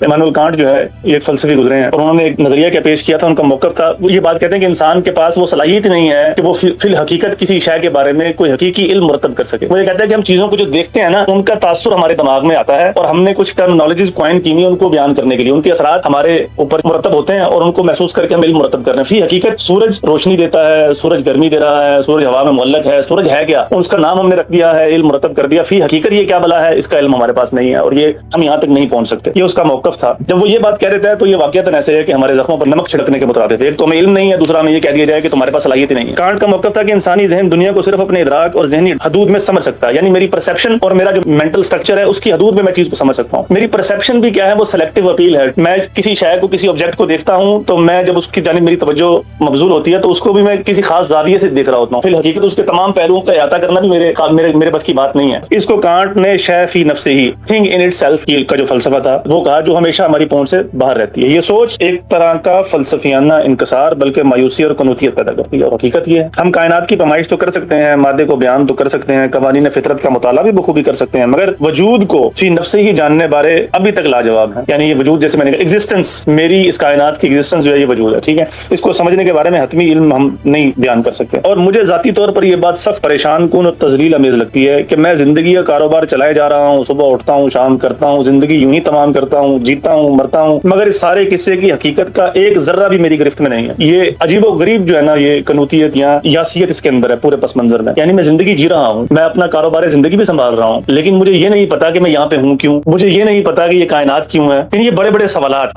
Emmanuel can't جو ہے یہ ایک فلسفی گزرے ہیں اور انہوں نے ایک نظریہ کیا پیش کیا تھا، ان کا موقف تھا، وہ یہ بات کہتے ہیں کہ انسان کے پاس وہ صلاحیت نہیں ہے کہ وہ فی الحقیقت کسی شے کے بارے میں کوئی حقیقی علم مرتب کر سکے۔ وہ یہ کہتا ہے کہ ہم چیزوں کو جو دیکھتے ہیں نا ان کا تاثر ہمارے دماغ میں آتا ہے اور ہم نے کچھ ٹرمنالوجیز کوائن کی ہوئی ان کو بیان کرنے کے لیے، ان کے اثرات ہمارے اوپر مرتب ہوتے ہیں اور ان کو محسوس کر کے ہم علم مرتب کر رہے ہیں۔ فی حقیقت سورج روشنی دیتا ہے، سورج گرمی دے رہا ہے، سورج ہوا میں معلق ہے، سورج ہے کیا، اس کا نام ہم نے رکھ دیا ہے، علم مرتب کر دیا، فی حقیقت یہ کیا بلا ہے اس کا علم ہمارے پاس نہیں ہے اور یہ ہم یہاں تک نہیں پہنچ سکتے۔ یہ اس کا موقف تھا۔ جب وہ یہ بات کہہ رہے تھے تو یہ واقعتاً ایسے ہے کہ ہمارے زخموں پر نمک چھڑکنے کے مترادف ہے۔ ایک تو ہمیں علم نہیں ہے، دوسرا ہمیں یہ کہہ دیا جائے کہ تمہارے پاس صلاحیت ہی نہیں ہے۔ کانٹ کا موقف تھا کہ انسانی ذہن دنیا کو صرف اپنے ادراک اور ذہنی حدود میں سمجھ سکتا ہے، یعنی میری پرسیپشن اور میرا جو مینٹل سٹرکچر ہے اس کی حدود میں میں چیز کو سمجھ سکتا ہوں۔ میری پرسیپشن بھی کیا ہے، وہ سلیکٹیو اپیل ہے۔ میں کسی شے کو، کسی آبجیکٹ کو دیکھتا ہوں تو میں جب اس کی جانب میری توجہ مبذول ہوتی ہے تو اس کو بھی میں کسی خاص زاویے سے دیکھ رہا ہوتا ہوں۔ فی الحقیقت اس کے تمام پہلوؤں کا احاطہ کرنا بھی میرے بس کی بات نہیں ہے۔ اس کو کانٹ نے شے فی نفسہ ہی، تھنگ ان اٹ سیلف کا جو فلسفہ تھا وہ کہا، جو ہمیشہ ہماری پہنچ سے باہر رہتی ہے۔ یہ سوچ ایک طرح کا فلسفیانہ انکسار بلکہ مایوسی اور قنوطیت پیدا کرتی ہے، اور حقیقت یہ ہے ہم کائنات کی پیمائش تو کر سکتے ہیں، مادے کو بیان تو کر سکتے ہیں، قوانین فطرت کا مطالعہ بھی بخوبی کر سکتے ہیں، مگر وجود کو فی نفسہ ہی جاننے بارے ابھی تک لاجواب ہے۔ یعنی یہ وجود، جیسے میں نے کہا ایگزسٹنس، میری اس کائنات کی ایگزسٹنس جو ہے یہ وجود ہے، ٹھیک ہے، اس کو سمجھنے کے بارے میں حتمی علم ہم نہیں بیان کر سکتے۔ اور مجھے ذاتی طور پر یہ بات سخت پریشان کن اور تذلیل امیز لگتی ہے کہ میں زندگی کا کاروبار چلائے جا رہا ہوں، صبح اٹھتا ہوں، شام کرتا ہوں، زندگی یوں ہی تمام کرتا ہوں، جیتا ہوں، مرتا ہوں، مگر اس سارے قصے کی حقیقت کا ایک ذرہ بھی میری گرفت میں نہیں ہے۔ یہ عجیب و غریب جو ہے نا، یہ قنوطیت یا یاسیت اس کے اندر ہے پورے پس منظر میں۔ یعنی میں زندگی جی رہا ہوں، میں اپنا کاروبار زندگی بھی سنبھال رہا ہوں، لیکن مجھے یہ نہیں پتا کہ میں یہاں پہ ہوں کیوں، مجھے یہ نہیں پتا کہ یہ کائنات کیوں ہے۔ یہ بڑے بڑے سوالات